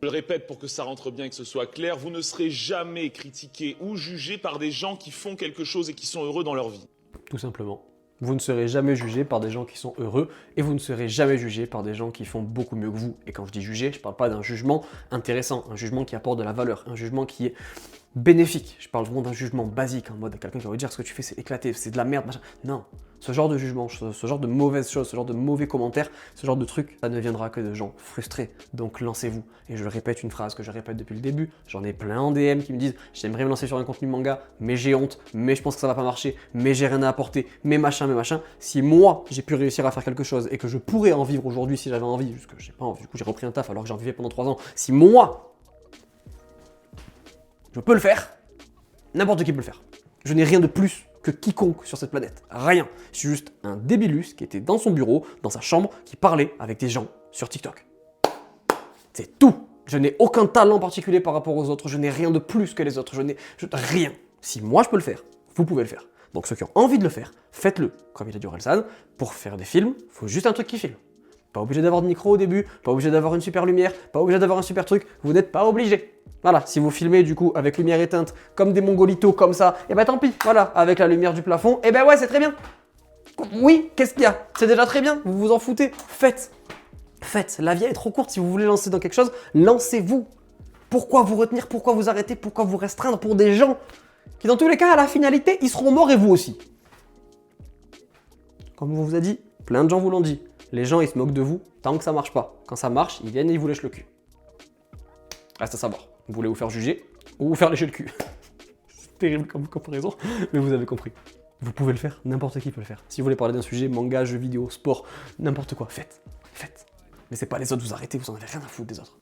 Je le répète pour que ça rentre bien et que ce soit clair, vous ne serez jamais critiqué ou jugé par des gens qui font quelque chose et qui sont heureux dans leur vie. Tout simplement. Vous ne serez jamais jugé par des gens qui sont heureux et vous ne serez jamais jugé par des gens qui font beaucoup mieux que vous. Et quand je dis juger, je ne parle pas d'un jugement intéressant, un jugement qui apporte de la valeur, un jugement qui est bénéfique. Je parle vraiment d'un jugement basique, en mode quelqu'un qui va vous dire ce que tu fais c'est éclaté, c'est de la merde, machin. Non, ce genre de jugement, ce genre de mauvaises choses, ce genre de mauvais commentaires, ce genre de trucs, ça ne viendra que de gens frustrés. Donc lancez-vous. Et je répète une phrase que je répète depuis le début, j'en ai plein en DM qui me disent j'aimerais me lancer sur un contenu manga, mais j'ai honte, mais je pense que ça va pas marcher, mais j'ai rien à apporter, mais machin, mais machin. Si moi j'ai pu réussir à faire quelque chose et que je pourrais en vivre aujourd'hui si j'avais envie, juste que j'ai pas envie, du coup j'ai repris un taf alors que j'en vivais pendant 3 ans, si moi je peux le faire, n'importe qui peut le faire. Je n'ai rien de plus que quiconque sur cette planète. Rien. Je suis juste un débilus qui était dans son bureau, dans sa chambre, qui parlait avec des gens sur TikTok. C'est tout. Je n'ai aucun talent particulier par rapport aux autres. Je n'ai rien de plus que les autres. Je n'ai rien. Si moi je peux le faire, vous pouvez le faire. Donc ceux qui ont envie de le faire, faites-le. Comme il a dit Orelsan, pour faire des films, il faut juste un truc qui filme. Pas obligé d'avoir de micro au début, pas obligé d'avoir une super lumière, pas obligé d'avoir un super truc, vous n'êtes pas obligé. Voilà, si vous filmez du coup avec lumière éteinte, comme des mongolitos comme ça, et ben tant pis, voilà, avec la lumière du plafond, et ben ouais, c'est très bien. Oui, qu'est-ce qu'il y a? C'est déjà très bien, vous vous en foutez, faites. Faites, la vie est trop courte, si vous voulez lancer dans quelque chose, lancez-vous. Pourquoi vous retenir, pourquoi vous arrêter, pourquoi vous restreindre pour des gens qui dans tous les cas, à la finalité, ils seront morts et vous aussi. Comme on vous a dit, plein de gens vous l'ont dit. Les gens, ils se moquent de vous tant que ça marche pas. Quand ça marche, ils viennent et ils vous lèchent le cul. Reste à savoir. Vous voulez vous faire juger ou vous faire lécher le cul. C'est terrible comme comparaison, mais vous avez compris. Vous pouvez le faire, n'importe qui peut le faire. Si vous voulez parler d'un sujet, manga, jeux vidéo, sport, n'importe quoi, faites. Faites. Laissez pas les autres vous arrêter, vous en avez rien à foutre des autres.